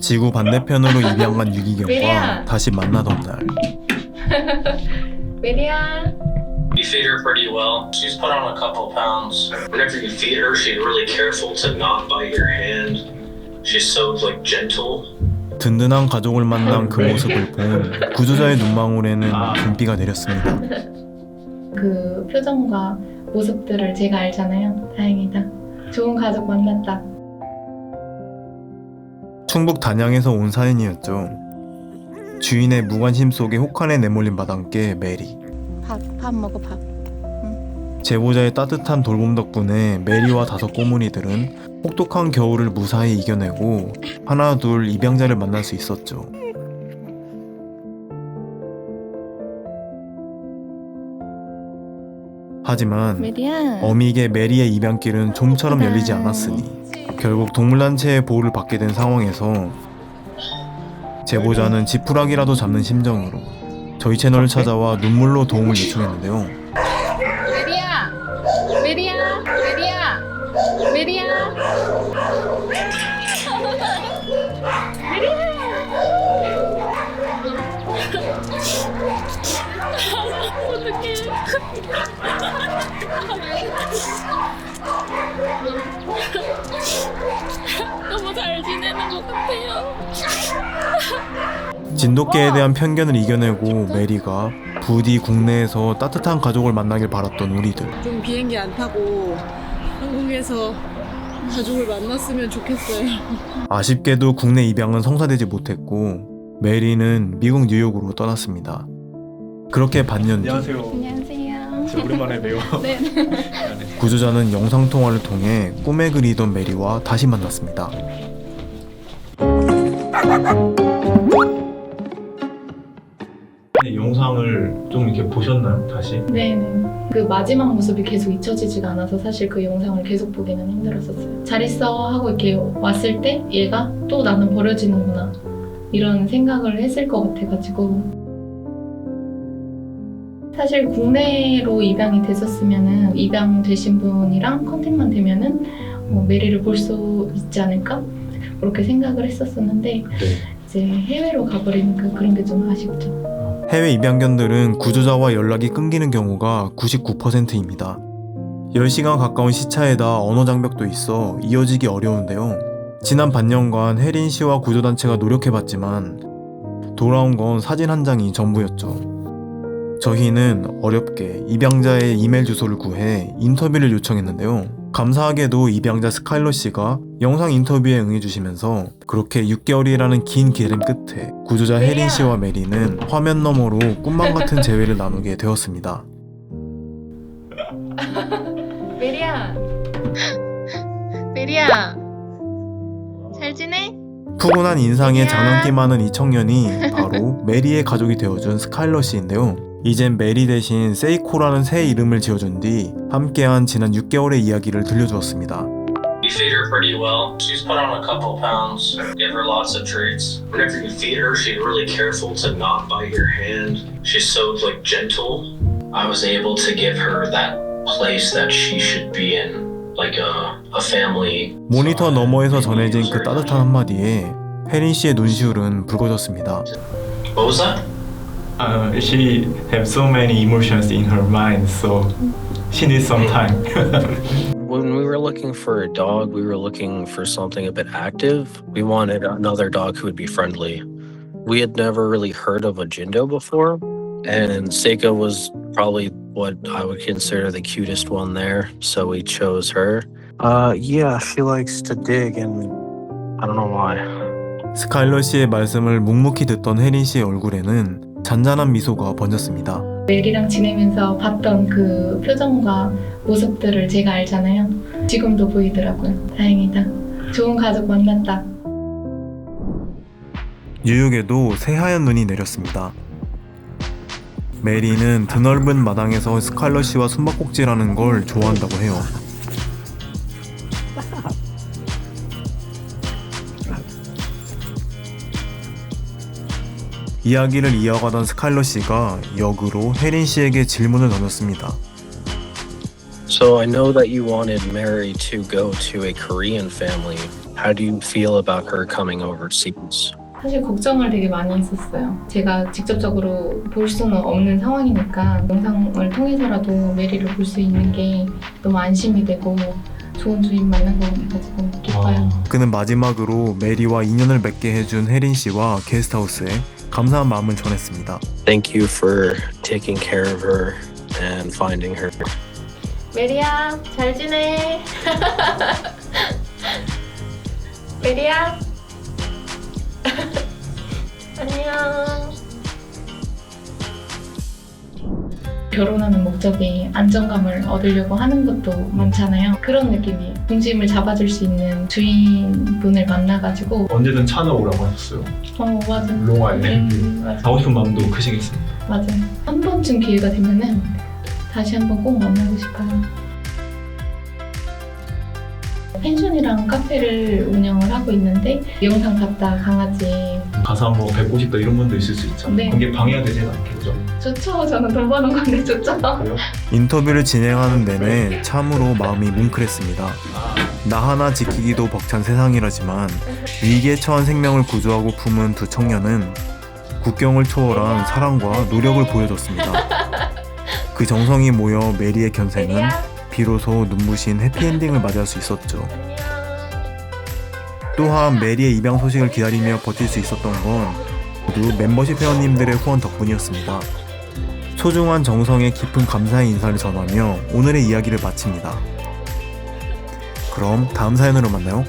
지구 반대편으로 입양 간 유기견과 메리야. 다시 만나던 날. 메리야. You feed her pretty well. She's put on a couple pounds. Whenever you feed her, she's really careful to not bite your hand. She's so like gentle. 든든한 가족을 만난 그 모습을 본 구조자의 눈망울에는 금비가 내렸습니다. 그 표정과 모습들을 제가 알잖아요. 다행이다. 좋은 가족 만났다. 충북 단양에서 온 사연이었죠. 주인의 무관심 속에 혹한에 내몰린 마당개 메리. 밥 먹어 밥. 제보자의 따뜻한 돌봄 덕분에 메리와 5 꼬문이들은 혹독한 겨울을 무사히 이겨내고 하나 둘 입양자를 만날 수 있었죠. 하지만 메리야. 어미개 메리의 입양길은 좀처럼 열리지 않았으니 결국 동물단체의 보호를 받게 된 상황에서 제보자는 지푸라기라도 잡는 심정으로 저희 채널을 찾아와 눈물로 도움을 요청했는데요. 메리야. 메리야. 메리야. 메리야. 너무 잘 지내는 것 같아요. 진돗개에 대한 편견을 이겨내고 메리가 부디 국내에서 따뜻한 가족을 만나길 바랐던 우리들. 좀 비행기 안 타고 한국에서 가족을 만났으면 좋겠어요. 아쉽게도 국내 입양은 성사되지 못했고 메리는 미국 뉴욕으로 떠났습니다. 그렇게 반년 뒤 안녕하세요. 안녕하세요. 진짜 오랜만에 봬요. 네. 구조자는 영상통화를 통해 꿈에 그리던 메리와 다시 만났습니다. 영상을 좀 이렇게 보셨나요? 다시? 네네. 그 마지막 모습이 계속 잊혀지지가 않아서 사실 그 영상을 계속 보기는 힘들었었어요. 잘 있어 하고 이렇게 왔을 때 얘가 또 나는 버려지는구나 이런 생각을 했을 것 같아가지고 사실 국내로 입양이 됐었으면은 입양되신 분이랑 컨택만 되면은 메리를 볼 수 있지 않을까 그렇게 생각을 했었었는데 이제 해외로 가버리니까 그런 게 좀 아쉽죠. 해외 입양견들은 구조자와 연락이 끊기는 경우가 99%입니다. 10시간 가까운 시차에다 언어 장벽도 있어 이어지기 어려운데요. 지난 반년간 혜린 씨와 구조단체가 노력해봤지만 돌아온 건 사진 한 장이 전부였죠. 저희는 어렵게 입양자의 이메일 주소를 구해 인터뷰를 요청했는데요. 감사하게도 입양자 스카일러 씨가 영상 인터뷰에 응해주시면서 그렇게 6개월이라는 긴 기다림 끝에 구조자 혜린 씨와 메리는 화면 너머로 꿈만 같은 재회를 나누게 되었습니다. 메리야. 메리야. 잘 지내? 푸근한 인상에 장난기 많은 이 청년이 바로 메리의 가족이 되어준 스카일러 씨인데요. 이젠 메리 대신 세이코라는 새 이름을 지어준 뒤 함께한 지난 6개월의 이야기를 들려주었습니다. You feed her pretty well. She's put on a couple pounds. Give her lots of treats. Whenever you feed her, she's really careful to not bite your hand. She's so like gentle. I was able to give her that place that she should be in, like a family. 모니터 너머에서 전해진 그 따뜻한 한마디에 혜린 씨의 눈시울은 붉어졌습니다. What was that? She has so many emotions in her mind, so she needs some time. When we were looking for a dog, we were looking for something a bit active. We wanted another dog who would be friendly. We had never really heard of a Jindo before, and Seika was probably what I would consider the cutest one there, so we chose her. Yeah, she likes to dig, and I don't know why. 스카일러 씨의 말씀을 묵묵히 듣던 혜린 씨의 얼굴에는 잔잔한 미소가 번졌습니다. 메리랑 지내면서 봤던 그 표정과 모습들을 제가 알잖아요. 지금도 보이더라고요. 다행이다. 좋은 가족 만났다. 뉴욕에도 새하얀 눈이 내렸습니다. 메리는 드넓은 마당에서 스카일러 씨와 숨바꼭질하는 걸 좋아한다고 해요. 이야기를 이어가던 스카일러 씨가 역으로 혜린 씨에게 질문을 던졌습니다. So I know that you wanted Mary to go to a Korean family. How do you feel about her coming overseas? 사실 걱정을 되게 많이 했었어요. 제가 직접적으로 볼 수는 없는 상황이니까 영상을 통해서라도 메리를 볼 수 있는 게 너무 안심이 되고 좋은 주인 만난 것 같아가지고 기뻐요. 그는 마지막으로 메리와 인연을 맺게 해준 혜린 씨와 게스트하우스에 감사한 마음을 전했습니다. Thank you for taking care of her and finding her. 메리야, 잘 지내? 메리야? 안녕. 결혼하는 목적이 안정감을 얻으려고 하는 것도 많잖아요. 그런 느낌이에요. 중심을 잡아줄 수 있는 주인분을 만나가지고 언제든 찾아오라고 하셨어요. 맞아. 롱아일랜드. 맞아. 가고 싶은 마음도 크시겠습니다. 맞아요. 한 번쯤 기회가 되면은 다시 한번 꼭 만나고 싶어요. 펜션이랑 카페를 운영을 하고 있는데 영상 봤다 강아지 가서 한번 뵙고 싶다 이런 분도 있을 수 있잖아요. 네. 그게 방해가 되지는 않겠죠? 좋죠. 저는 돈 버는 건데 좋죠. 그래요? 인터뷰를 진행하는 내내 참으로 마음이 뭉클했습니다. 나 하나 지키기도 벅찬 세상이라지만 위기에 처한 생명을 구조하고 품은 두 청년은 국경을 초월한 사랑과 노력을 보여줬습니다. 그 정성이 모여 메리의 견생은 비로소 눈부신 해피엔딩을 맞이할 수 있었죠. 또한 메리의 입양 소식을 기다리며 버틸 수 있었던 건 모두 멤버십 회원님들의 후원 덕분이었습니다. 소중한 정성에 깊은 감사의 인사를 전하며 오늘의 이야기를 마칩니다. 그럼 다음 사연으로 만나요.